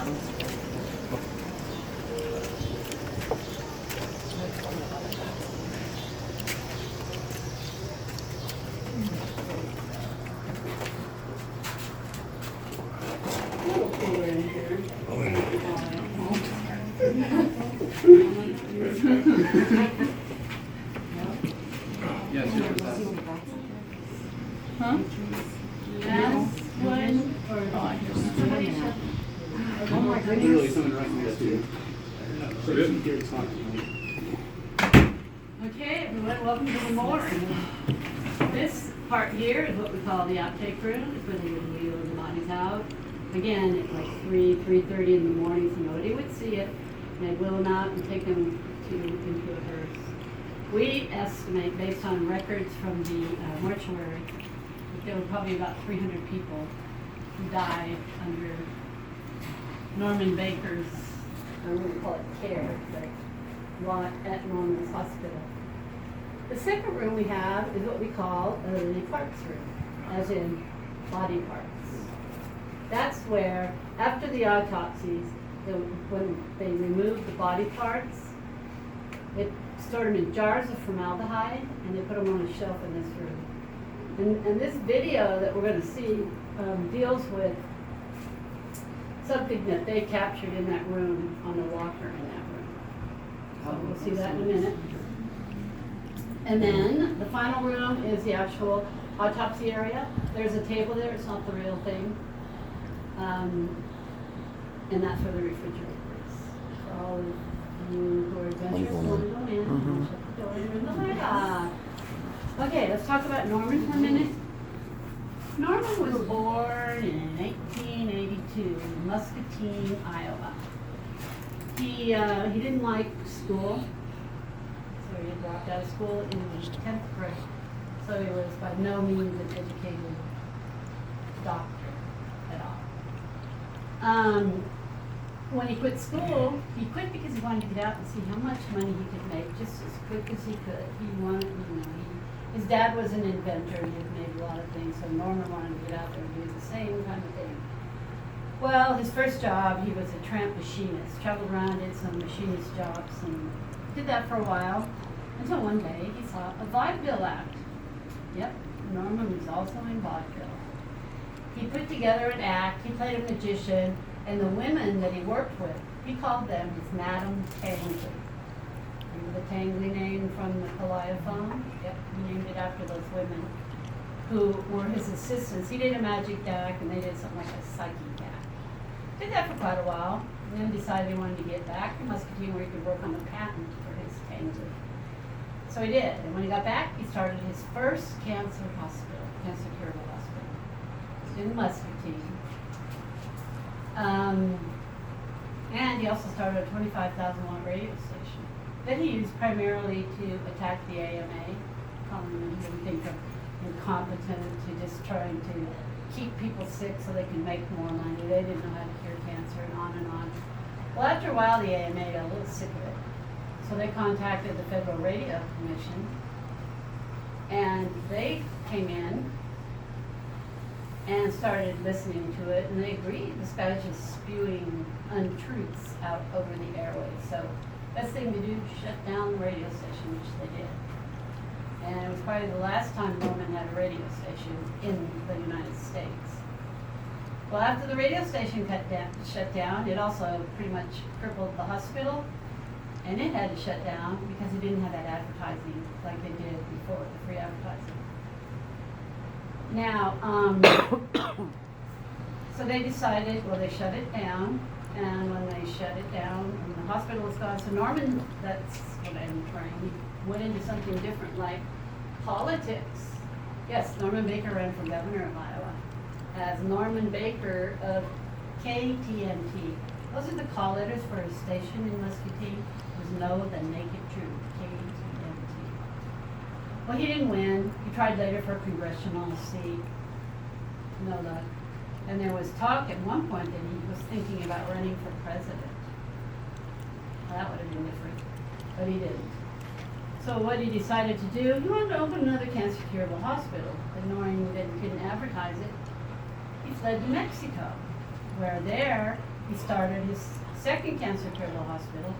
Huh? Last one or somebody should. Oh my goodness. Okay, everyone, welcome to the morgue. This part here is what we call the outtake room. It's where they would wheel the bodies out. Again, at like 3:30 in the morning, so nobody would see it. And they'd wheel them out and take them into a hearse. We estimate, based on records from the mortuary, that there were probably about 300 people who died under Norman Baker's, I don't want to call it care, but lot at Norman's hospital. The second room we have is what we call the parts room, as in body parts. That's where, after the autopsies, when they removed the body parts, they stored them in jars of formaldehyde and they put them on a shelf in this room. And this video that we're going to see deals with something that they captured in that room on the walker in that room. So we'll see that in a minute. And then the final room is the actual autopsy area. There's a table there, it's not the real thing. And that's where the refrigerator is. For all of you who are adventurous, want to go in. Shut the door and turn the light off. Okay, let's talk about Norman for a minute. Norman was born in 1882 in Muscatine, Iowa. He didn't like school, so he dropped out of school in the 10th grade. So he was by no means an educated doctor at all. When he quit school, he quit because he wanted to get out and see how much money he could make just as quick as he could. He wanted, his dad was an inventor. He had made a lot of things, so Norman wanted to get out there and do the same kind of thing. Well, his first job, he was a tramp machinist. Traveled around, did some machinist jobs, and did that for a while, until one day he saw a vaudeville act. Yep, Norman was also in vaudeville. He put together an act, he played a magician, and the women that he worked with, he called them his Madam Tangley. Remember the Tangley name from the Calliophone? Yep, he named it after those women who were his assistants. He did a magic act, and they did something like a psychic act. Did that for quite a while, and then decided he wanted to get back to Muscatine where he could work on a patent for his Tangley. So he did, and when he got back, he started his first cancer curable hospital in Muscatine. And he also started a 25,000-watt radio station that he used primarily to attack the AMA, calling them everything from incompetent to just trying to keep people sick so they can make more money. They didn't know how to cure cancer, and on and on. Well, after a while, the AMA got a little sick of it. So they contacted the Federal Radio Commission, and they came in and started listening to it, and they agreed. This guy was just spewing untruths out over the airways. So best thing to do, shut down the radio station, which they did. And it was probably the last time Norman had a radio station in the United States. Well, after the radio station shut down, it also pretty much crippled the hospital, and it had to shut down because it didn't have that advertising like they did before, the free advertising. Now, so they decided, well, they shut it down, and when they shut it down, and the hospital was gone, so Norman, that's what I'm trying, he went into something different, like politics. Yes, Norman Baker ran for governor of Iowa as Norman Baker of KTNT. Those are the call letters for his station in Muscatine. It was Know the Naked Truth, KTNT. Well, he didn't win. He tried later for a congressional seat. No luck. And there was talk at one point that he was thinking about running for president. Well, that would have been different, but he didn't. So what he decided to do, he wanted to open another cancer curable hospital, but knowing that he couldn't advertise it, he fled to Mexico, where there He started his second cancer care at the hospital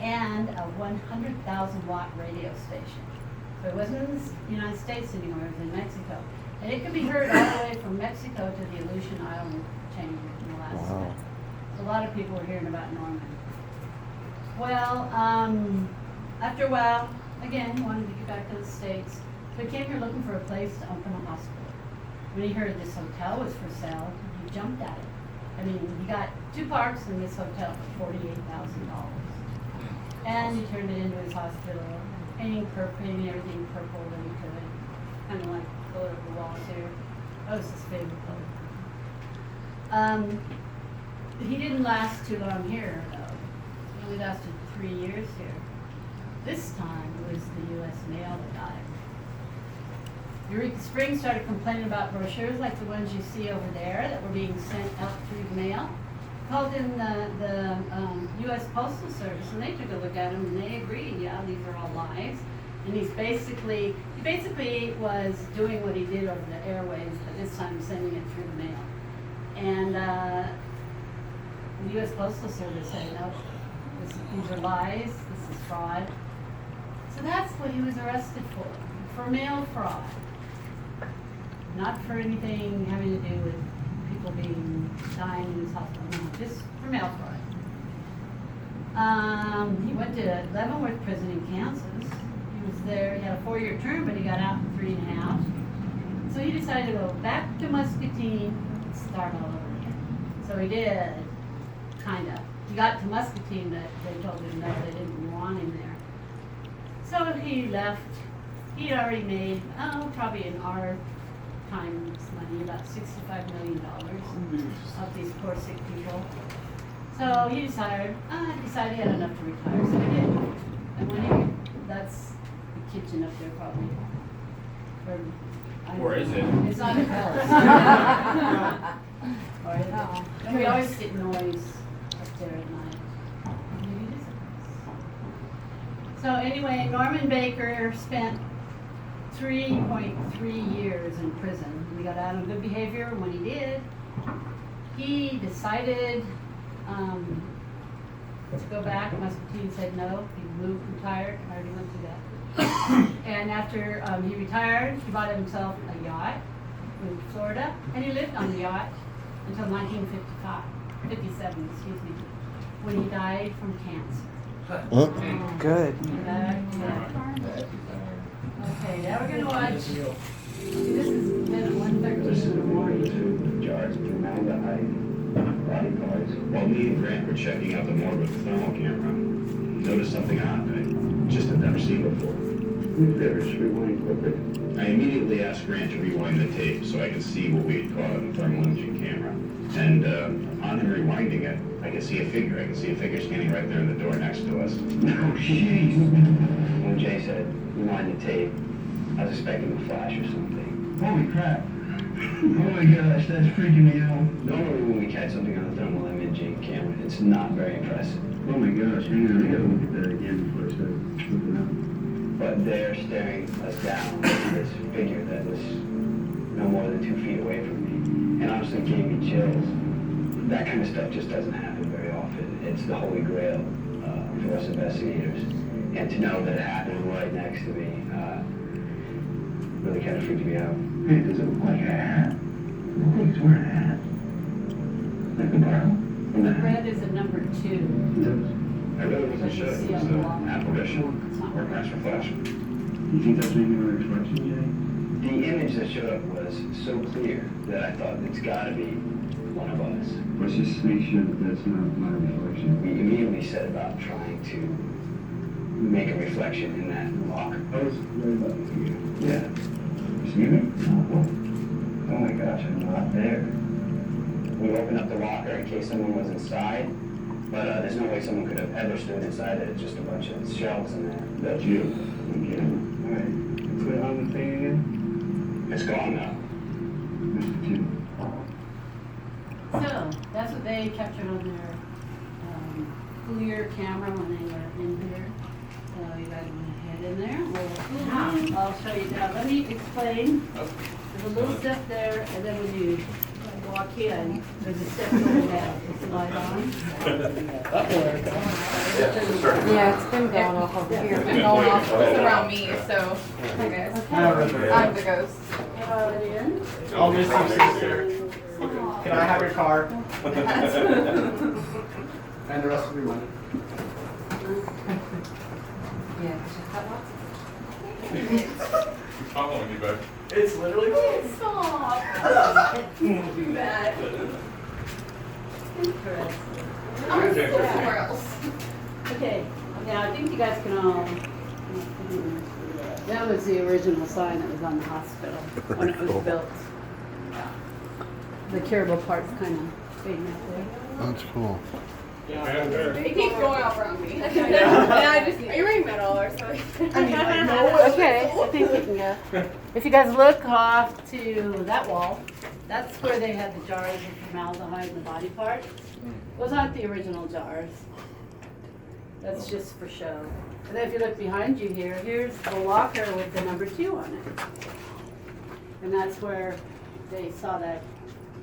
and a 100,000 watt radio station. So it wasn't in the United States anymore, it was in Mexico. And it could be heard all the way from Mexico to the Aleutian Island chain in Alaska. Wow. So a lot of people were hearing about Norman. Well, after a while, again, he wanted to get back to the States. So he came here looking for a place to open a hospital. When he heard this hotel was for sale, he jumped at it. I mean, he got 2 parks in this hotel for $48,000. And he turned it into his hospital, painting everything purple that he could. Kind of like the color of the walls here. That was his favorite color. He didn't last too long here, though. He only lasted 3 years here. This time it was the U.S. mail that got him. Eureka Springs started complaining about brochures like the ones you see over there that were being sent out through the mail. Called in the U.S. Postal Service, and they took a look at them, and they agreed, yeah, these are all lies. And he basically was doing what he did over the airways, but this time sending it through the mail. And the U.S. Postal Service said, no, these are lies, this is fraud. So that's what he was arrested for mail fraud. Not for anything having to do with people dying in his hospital, no, just for mail fraud. He went to Leavenworth Prison in Kansas. He was there, he had a 4-year term, but he got out in 3.5. So he decided to go back to Muscatine and start all over again. So he did, kind of. He got to Muscatine, but they told him no, they didn't want him there. So he left. He had already made, probably in our times money, about $65 million of these poor sick people. So he decided he had enough to retire, so he did. And when that's the kitchen up there probably. Or is it? It's not a palace. Or is it? And we always get noise up there at night. Maybe it is a palace. So anyway, Norman Baker spent 3.3 years in prison. He got out on good behavior. When he did, he decided to go back. Muscatine said no. He moved, retired. I already went through that. And after he retired, he bought himself a yacht in Florida, and he lived on the yacht until 57, excuse me, when he died from cancer. Good. Okay, now we're going to watch. This is been at 1:13 in the morning. Jars of formaldehyde, body parts. While me and Grant were checking out the morgue with the thermal camera, noticed something odd that I just had never seen before. There, just rewind quickly. I immediately asked Grant to rewind the tape so I could see what we had caught on the thermal imaging camera. And upon him rewinding it, I could see a figure. I could see a figure standing right there in the door next to us. Oh, jeez. When Jay said, rewind the tape, I was expecting a flash or something. Holy crap. Oh my gosh, that's freaking me out. Normally when we catch something on a thermal imaging camera, it's not very impressive. Oh my gosh, hang on, I gotta look at that again before I start looking up. But they're staring us down at this figure that was no more than 2 feet away from me. And honestly gave me chills. That kind of stuff just doesn't happen very often. It's the holy grail for us investigators. And to know that it happened right next to me really kind of freaked me out. Hey, does it look like a hat? Look like he's wearing a hat. Like a barrel? The red is a number 2. I really wasn't sure if it was an apparition or perhaps reflection. You think that's maybe an reflection, The image that showed up was so clear that I thought it's got to be one of us. Jay? Let's just make sure that that's not my reflection. We immediately set about trying to make a reflection in that locker. I was right about the figure. Yeah. You see me? Oh my gosh, I'm not there. We opened up the locker in case someone was inside, but there's no way someone could have ever stood inside it. It's just a bunch of shelves in there. That's you. Okay. All right. Put on the thing again. It's gone now. Mr. Two. So that's what they captured on their clear camera when they were in here. So you guys went ahead in there. I'll show you now. Let me explain. There's a little step there, and then when you walk in, there's a step over there, to slide on. Yeah, it's been going off over here. It's been going off just around me, so I guess I'm the ghost. In. I'll miss you, sister. Can I have your car? And the rest of your money. Yeah, How long you back? It's literally. Stop. Don't do that. I'm somewhere else. Okay, now I think you guys can all. That was the original sign that was on the hospital when it was built. The caribou part's kind of fading out there. That's cool. It keeps going off around me. And I just need ring metal or something. I mean, like, no. Okay, I think we can go. If you guys look off to that wall, that's where they had the jars of formaldehyde in the body part. Those aren't the original jars. That's just for show. And then if you look behind you here, here's the locker with the number 2 on it. And that's where they saw that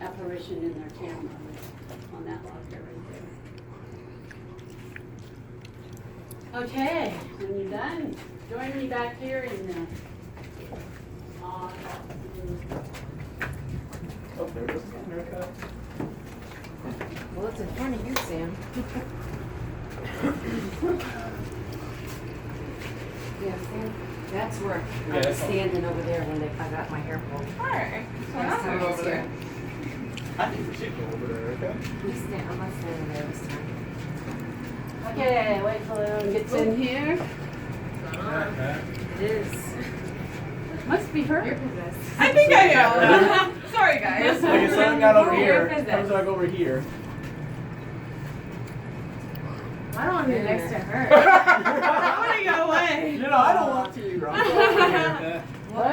apparition in their camera, on that locker right there. Okay, when you're done, join me back here in the Oh, there goes the haircut. Well, it's in front of you, Sam. Yeah, Sam. That's where I was standing over there when I got my hair pulled. Alright. So Last that's time I was over here. there. I think we should go over there, okay? I'm not standing there this time. Okay, wait till everyone gets in here. It is. Must be her. I think I am. Sorry, guys. Like it's something got over Your here. business. Comes back over here. I don't want to be next to her. I want to go away. You know, I don't want to, Rob.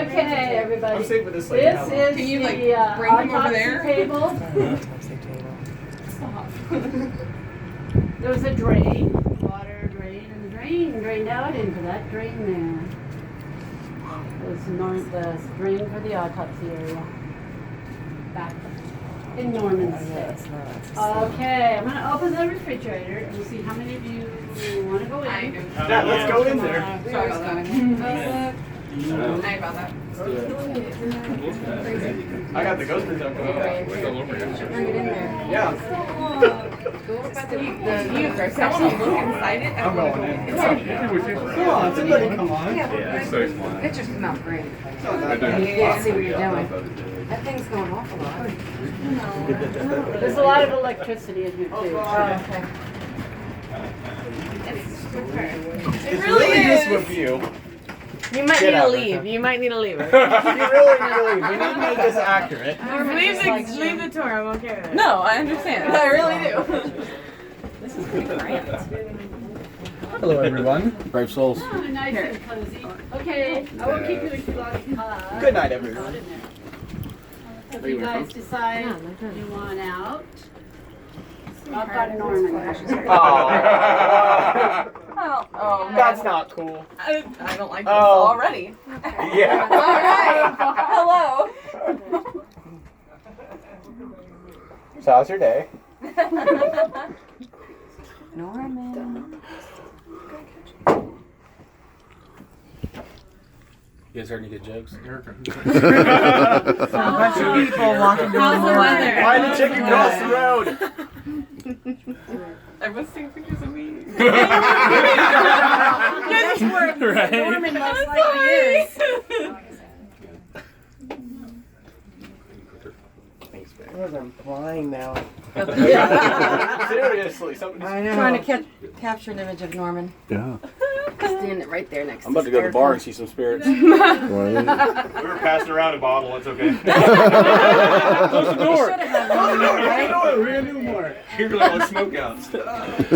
Okay, everybody. I'm safe with this lady. This is Can you, like, the bring him over autopsy there? table. Stop. There was a drain, water drain, and the drain drained out into that drain there. It was the drain for the autopsy area. Back in Norman's. Okay, I'm gonna open the refrigerator and we'll see how many of you wanna go in. I do. Yeah, let's go in there. Sorry about that. Sorry about that. I got the ghost protector. Bring it in there. Yeah. Go up by the You first. I want to look inside it. I'm going in. Come on, somebody come on. Yeah, pictures come out great. It's not that You bad. get to see what you're doing. That thing's going off a lot. There's a lot of electricity in here too. Okay. It really This is. with you. You might Get need out, to leave. You might need to leave. You really need to leave. We need to make this accurate. Leave the tour. I'm okay with it. No, I understand. I really do. Hello, everyone. Brave souls. Oh, nice and cozy. Okay, I won't keep you too long. Good night, everyone. If you guys decide you want out, I've got Norman. Oh, That's not cool. I don't like this Oh. already. Yeah. All right. Hello. So how's your day? Norman. You guys heard any good jokes? Bunch of people walking down the weather. Why the chicken cross the road? I must take pictures of me. Right? Norman most likely is. I'm blind now. Yeah. Seriously, somebody's Trying to capture an image of Norman. Yeah. Standing right there next to I'm about to go to the bar and see some spirits. We were passing around a bottle. It's okay. Close the door. We're gonna do more. You're like on smokeouts.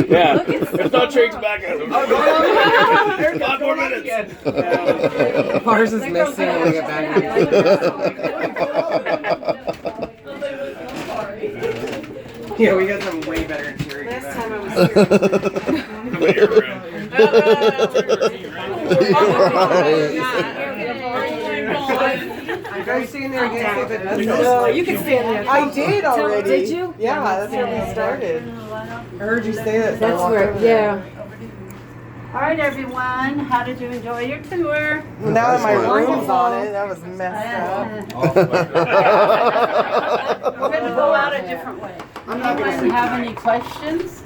Yeah. There's no trade tobacco. 5 more minutes. Ours is missing when we get back. Yeah, we got some way better interior. Last time I was here. You Go stand there again. See if it does. No, you can stand there. I did already. Did you? Yeah, that's where we started. I heard you say that. So I That's walked where, over there. yeah. All right, everyone. How did you enjoy your tour? Now that my Excellent. room's on it, that was messed up. We're going to go out a different way. Anyone have any questions?